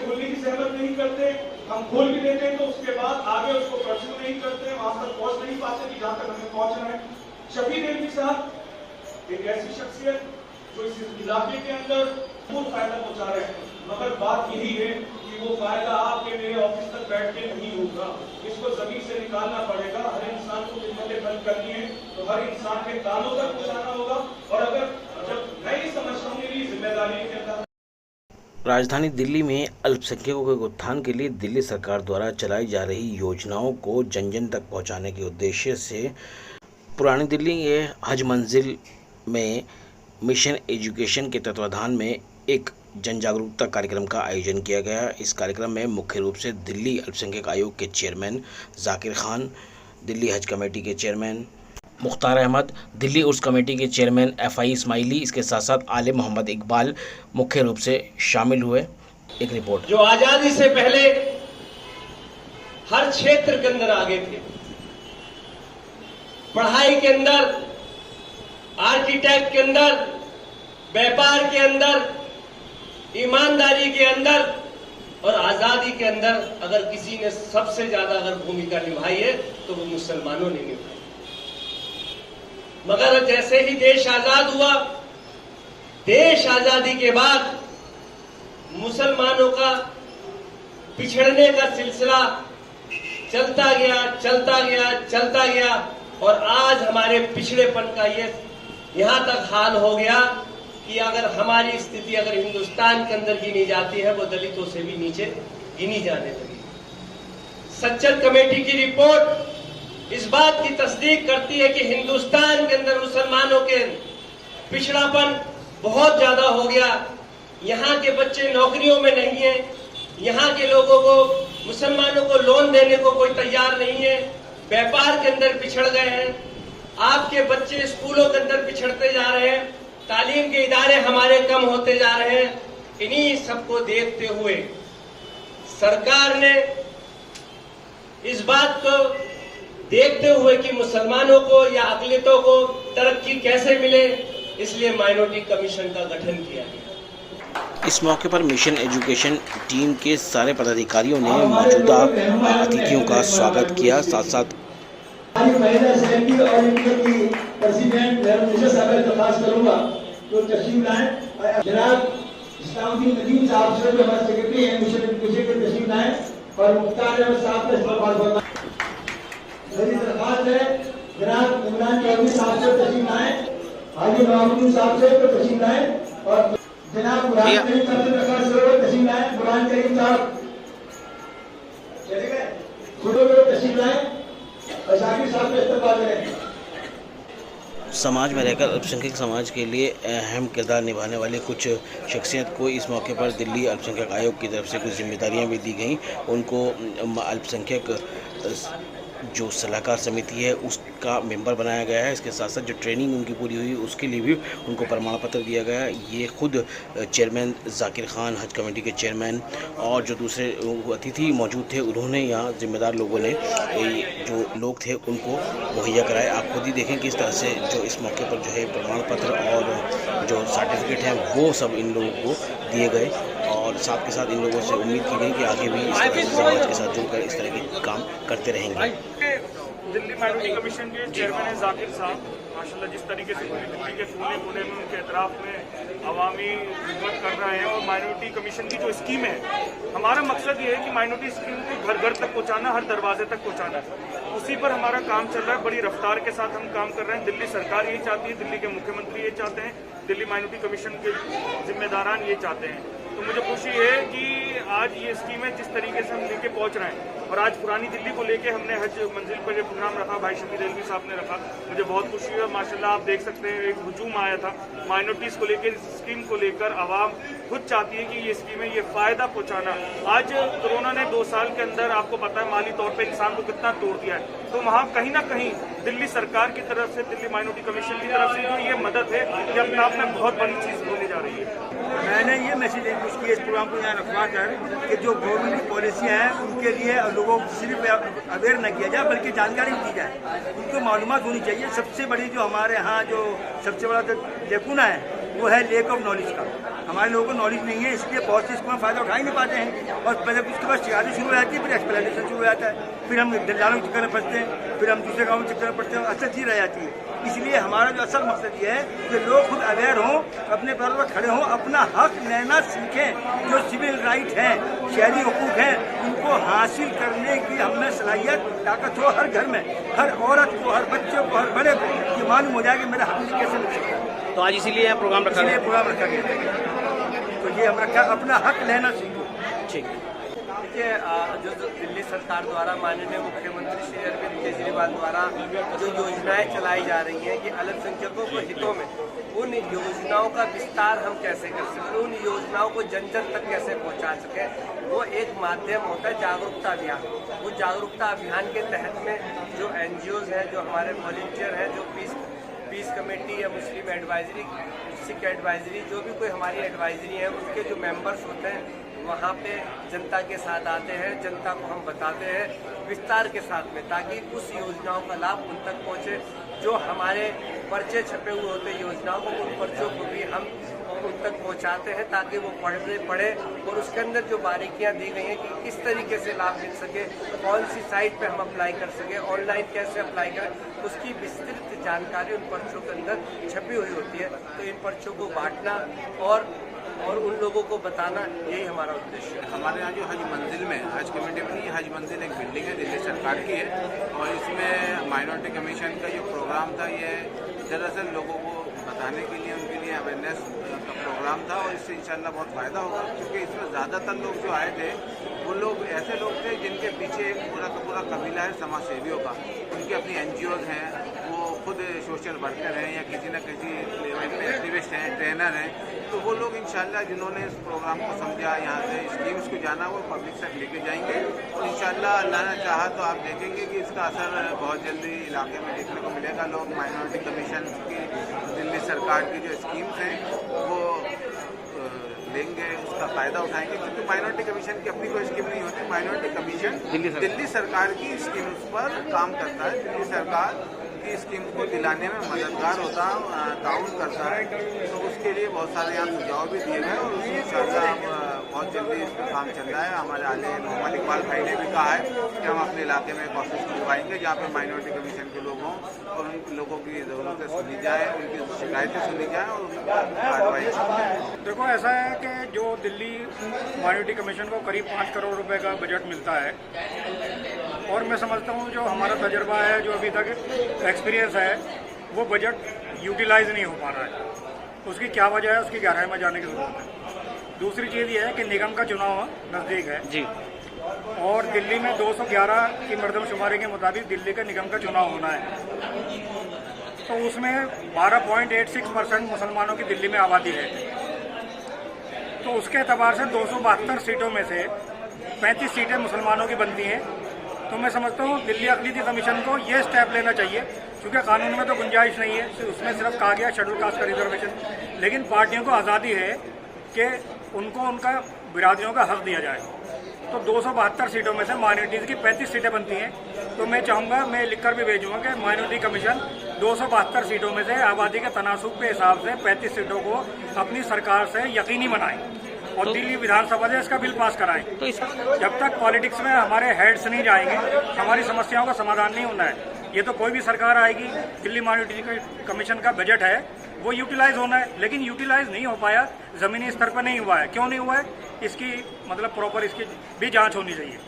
खोलने की सहमत नहीं करते, हम खोल भी देते हैं तो उसके बाद आगे उसको परस्यू नहीं करते, वहां तक पहुंच नहीं पाते कि जहां तक हमें पहुंचना है। शफी देवी साहब एक ऐसी शख्सियत जो इस इलाके के अंदर बहुत फायदा पहुंचा रहे हैं, मगर बात यही है कि वो फायदा आपके मेरे ऑफिस तक बैठ के नहीं होगा, इसको जमीन से निकालना पड़ेगा। हर इंसान को खिदमतें बंद करनी है तो हर इंसान के कानों तक पहुंचाना होगा, और अगर जब मैं ये समझता हूँ मेरी जिम्मेदारी के अंदर। राजधानी दिल्ली में अल्पसंख्यकों के उत्थान के लिए दिल्ली सरकार द्वारा चलाई जा रही योजनाओं को जन जन तक पहुंचाने के उद्देश्य से पुरानी दिल्ली के हज मंजिल में मिशन एजुकेशन के तत्वाधान में एक जन जागरूकता कार्यक्रम का आयोजन किया गया। इस कार्यक्रम में मुख्य रूप से दिल्ली अल्पसंख्यक आयोग के चेयरमैन जाकिर खान, दिल्ली हज कमेटी के चेयरमैन मुख्तार अहमद, दिल्ली उर्स कमेटी के चेयरमैन FI इस्माइली, इसके साथ साथ आले मोहम्मद इकबाल मुख्य रूप से शामिल हुए। एक रिपोर्ट। जो आजादी से पहले हर क्षेत्र के अंदर आगे थे, पढ़ाई के अंदर, आर्किटेक्ट के अंदर, व्यापार के अंदर, ईमानदारी के अंदर और आजादी के अंदर, अगर किसी ने सबसे ज्यादा अगर भूमिका निभाई है तो वो मुसलमानों ने निभाई। मगर जैसे ही देश आजाद हुआ, देश आजादी के बाद मुसलमानों का पिछड़ने का सिलसिला चलता गया, चलता गया, चलता गया, और आज हमारे पिछड़ेपन का ये यहां तक हाल हो गया कि अगर हमारी स्थिति अगर हिंदुस्तान के अंदर गिनी जाती है, वो दलितों से भी नीचे गिनी जाने लगी। सच्चर कमेटी की रिपोर्ट इस बात की तस्दीक करती है कि हिंदुस्तान के अंदर मुसलमानों के पिछड़ापन बहुत ज्यादा हो गया। यहाँ के बच्चे नौकरियों में नहीं है, यहाँ के लोगों को, मुसलमानों को लोन देने को कोई तैयार नहीं है, व्यापार के अंदर पिछड़ गए हैं, आपके बच्चे स्कूलों के अंदर पिछड़ते जा रहे हैं, तालीम के इदारे हमारे कम होते जा रहे हैं। इन्हीं सबको देखते हुए सरकार ने इस बात को देखते हुए कि मुसलमानों को या अक़लियतों को तरक्की कैसे मिले, इसलिए माइनॉरिटी कमीशन का गठन किया गया। इस मौके पर मिशन एजुकेशन टीम के सारे पदाधिकारियों ने मौजूदा अतिथियों का स्वागत किया। साथ साथ महिला समिति और इनकी प्रेसिडेंट दरखास्त करूंगा तो तशरीफ लाएं। जनाब इस्लामुद्दीन नदीम साहब से जो हमारे सेक्रेटरी हैं मिशन एजुकेशन के तशरीफ लाएं, और मुख्तार अहमद साहब का इस्तेमाल करना। मेरी दरखास्त है जनाब इमरान चौधरी साहब से तशरीफ लाएं, हाजी नवाजुद्दीन साहब से तो तशरीफ लाएं, और जनाब बुरहान करीम साहब से दरखास्त करो तशरीफ लाएं। बुरहान करीम साहब चले गए, खुद तशरीफ लाएं और जाकिर साहब का इस्तेमाल करें। समाज में रहकर अल्पसंख्यक समाज के लिए अहम किरदार निभाने वाले कुछ शख्सियत को इस मौके पर दिल्ली अल्पसंख्यक आयोग की तरफ से कुछ जिम्मेदारियां भी दी गईं। उनको अल्पसंख्यक जो सलाहकार समिति है उसका मेंबर बनाया गया है। इसके साथ साथ जो ट्रेनिंग उनकी पूरी हुई उसके लिए भी उनको प्रमाण पत्र दिया गया है। ये खुद चेयरमैन जाकिर खान, हज कमेटी के चेयरमैन, और जो दूसरे अतिथि मौजूद थे, उन्होंने यहाँ जिम्मेदार लोगों ने जो लोग थे उनको मुहैया कराए। आप खुद ही देखें कि इस तरह से जो इस मौके पर जो है प्रमाण पत्र और जो सर्टिफिकेट हैं वो सब इन लोगों को दिए गए, और साथ के साथ इन लोगों से उम्मीद की गई कि आगे भी इस तरह से समाज के साथ जुड़कर इस तरह के काम करते रहेंगे। दिल्ली माइनॉरिटी कमीशन के चेयरमैन है जाकिर साहब, माशाल्लाह जिस तरीके से पूरी दिल्ली के कोने कोने में उनके एतराफ़ में अवामी खिदमत कर रहे हैं। और माइनॉरिटी कमीशन की जो स्कीम है, हमारा मकसद ये है कि माइनॉरिटी स्कीम को घर घर तक पहुँचाना, हर दरवाजे तक पहुँचाना, उसी पर हमारा काम चल रहा है। बड़ी रफ्तार के साथ हम काम कर रहे हैं। दिल्ली सरकार यही चाहती है, दिल्ली के मुख्यमंत्री ये चाहते हैं, दिल्ली माइनॉरिटी कमीशन के जिम्मेदारान ये चाहते हैं। तो मुझे खुशी है कि आज ये स्कीमें जिस तरीके से हम लेके पहुंच रहे हैं, और आज पुरानी दिल्ली को लेके हमने हज मंजिल पर ये प्रोग्राम रखा, भाई शफी देलवी साहब ने रखा, मुझे बहुत खुशी है। माशाल्लाह आप देख सकते हैं एक हुजूम आया था माइनॉरिटीज़ को लेकर, स्कीम को लेकर। आवाम खुद चाहती है कि ये स्कीमें, ये फ़ायदा पहुँचाना। आज कोरोना ने 2 साल के अंदर आपको पता है माली तौर पर इंसान को कितना तोड़ दिया है, तो वहाँ कहीं ना कहीं दिल्ली सरकार की तरफ से, दिल्ली माइनॉरिटी कमीशन की तरफ से जो ये मदद है, ये अपने आप में बहुत बड़ी चीज़ होने जा रही है। मैंने ये मैसेज इंट्रोड्यूस किया इस प्रोग्राम को यहाँ रखवा कर कि जो गवर्नमेंट की पॉलिसियाँ हैं उनके लिए लोगों को सिर्फ अवेयर न किया जाए बल्कि जानकारी दी जाए, उनको मालूमात होनी चाहिए। सबसे बड़ी जो हमारे यहाँ जो सबसे बड़ा जो लेकुना है वो है लेक ऑफ नॉलेज का। हमारे लोगों को नॉलेज नहीं है, इसलिए बहुत से इसको हम फ़ायदा उठा ही नहीं पाते हैं। और पहले उसके बाद शिकायतें शुरू हो जाती है, फिर एक्सप्लेनेशन शुरू हो जाता है, फिर हम दलालों के चक्कर में फंसते हैं, फिर हम दूसरे गाँव में चक्कर में पड़ते हैं, असल चीज़ रह जाती है। इसलिए हमारा जो असल मकसद ये है कि लोग खुद अवेयर हों, अपने पैरों पर खड़े हों, अपना हक लेना सीखें। जो सिविल राइट हैं, शहरी हुकूक हैं, उनको हासिल करने की हमें सलाहियत, ताकत हो हर घर में, हर औरत को, हर बच्चे को, हर बड़े को ये मालूम हो जाए कि मेरा हक मुझे कैसे मिल सकता है। तो आज इसीलिए प्रोग्राम रखा इसलिए प्रोग्राम रखा गया। तो ये हम रखा, अपना हक लेना सीखो। ठीक। देखिए, जो दिल्ली सरकार द्वारा माननीय मुख्यमंत्री श्री अरविंद केजरीवाल द्वारा जो योजनाएं चलाई जा रही हैं कि अल्पसंख्यकों के हितों में, उन योजनाओं का विस्तार हम कैसे कर सकें, उन योजनाओं को जन जन तक कैसे पहुंचा सकें, वो एक माध्यम होता है जागरूकता अभियान। वो जागरूकता अभियान के तहत में जो NGOs हैं, जो हमारे वॉलंटियर हैं, जो पीस कमेटी या मुस्लिम एडवाइजरी, सिख एडवाइजरी, जो भी कोई हमारी एडवाइजरी है, उसके जो मेंबर्स होते हैं वहाँ पे जनता के साथ आते हैं, जनता को हम बताते हैं विस्तार के साथ में, ताकि उस योजनाओं का लाभ उन तक पहुँचे। जो हमारे पर्चे छपे हुए होते हैं योजनाओं को, उन पर्चों को भी हम उन तक पहुँचाते हैं ताकि वो पढ़े और उसके अंदर जो बारीकियाँ दी गई हैं कि किस तरीके से लाभ मिल सके, कौन सी साइट पे हम अप्लाई कर सके, ऑनलाइन कैसे अप्लाई करें, उसकी विस्तृत जानकारी उन पर्चों के अंदर छपी हुई होती है। तो इन पर्चों को बांटना और उन लोगों को बताना, यही हमारा उद्देश्य है। हमारे यहाँ जो हज मंजिल में, हज कमेटी बनी, हज मंजिल एक बिल्डिंग है, दिल्ली सरकार की है, और इसमें माइनॉरिटी कमीशन का जो प्रोग्राम था, ये दरअसल लोगों को बताने के लिए, उनके लिए अवेयरनेस का प्रोग्राम था, और इससे इंशाल्लाह बहुत फ़ायदा होगा। क्योंकि इसमें ज़्यादातर लोग जो आए थे वो लोग ऐसे लोग थे जिनके पीछे एक पूरा का पूरा कबीला है समाज सेवियों का, उनकी अपनी NGOs हैं, वो खुद सोशल वर्कर हैं या किसी न किसी लेवल पे एक्टिविस्ट हैं, ट्रेनर हैं। तो वो लोग इंशाल्लाह जिन्होंने इस प्रोग्राम को समझा, यहाँ से स्कीम्स को जाना, वो पब्लिक तक लेके जाएंगे, और इंशाल्लाह अल्लाह ने चाहा तो आप देखेंगे कि इसका असर बहुत जल्दी इलाके में देखने को मिलेगा। लोग माइनॉरिटी कमीशन की, दिल्ली सरकार की जो स्कीम्स हैं वो लेंगे, उसका फ़ायदा उठाएंगे, क्योंकि माइनॉरिटी कमीशन की अपनी कोई स्कीम नहीं होती। माइनॉरिटी कमीशन दिल्ली सरकार की स्कीम्स पर काम करता है। दिल्ली सरकार की स्कीम को दिलाने में मददगार होता है, ताउन करता है। तो उसके लिए बहुत सारे यहाँ सुझाव भी दिए गए, और उसमें इंशाल्लाह बहुत जल्दी इस पर काम चल रहा है। हमारे आले मोहम्मद इकबाल भाई ने भी कहा है कि हम अपने इलाके में एक ऑफिस खुलवाएंगे जहाँ पर माइनॉरिटी कमीशन के लोग हों, और उन लोगों की ज़रूरतें सुनी जाए, उनकी शिकायतें सुनी जाए और उन पर कार्रवाई की जाए। देखो, ऐसा है कि जो दिल्ली माइनॉरिटी कमीशन को करीब 5 करोड़ रुपए का बजट मिलता है, और मैं समझता हूँ जो हमारा तजर्बा है, जो अभी तक एक्सपीरियंस है, वो बजट यूटिलाइज नहीं हो पा रहा है। उसकी क्या वजह है, उसकी गहराई में जाने की जरूरत है। दूसरी चीज़ ये है कि निगम का चुनाव नज़दीक है जी, और दिल्ली में 211 की मर्दमशुमारी के मुताबिक दिल्ली का निगम का चुनाव होना है। तो उसमें 12.86% मुसलमानों की दिल्ली में आबादी है। तो उसके एतबार से 272 सीटों में से 35 सीटें मुसलमानों की बनती हैं। तो मैं समझता हूँ दिल्ली अक़लीती कमीशन को ये स्टेप लेना चाहिए, क्योंकि कानून में तो गुंजाइश नहीं है, उसमें सिर्फ कहा गया शेड्यूल कास्ट का रिजर्वेशन, लेकिन पार्टियों को आज़ादी है कि उनको उनका बिरादरियों का हक दिया जाए। तो 272 सीटों में से माइनॉरिटीज़ की 35 सीटें बनती हैं। तो मैं चाहूँगा, मैं लिखकर भी भेजूँगा कि माइनॉरिटी कमीशन 272 सीटों में से आबादी के तनासुब के हिसाब से 35 सीटों को अपनी सरकार से यकीनी बनाएं और दिल्ली विधानसभा से इसका बिल पास कराएं। तो इस जब तक पॉलिटिक्स में हमारे हेड्स नहीं जाएंगे, हमारी समस्याओं का समाधान नहीं होना है। ये तो कोई भी सरकार आएगी, दिल्ली माइनॉरिटी कमीशन का बजट है वो यूटिलाइज होना है, लेकिन यूटिलाइज नहीं हो पाया, ज़मीनी स्तर पर नहीं हुआ है। क्यों नहीं हुआ है, इसकी मतलब प्रॉपर इसकी भी जांच होनी चाहिए।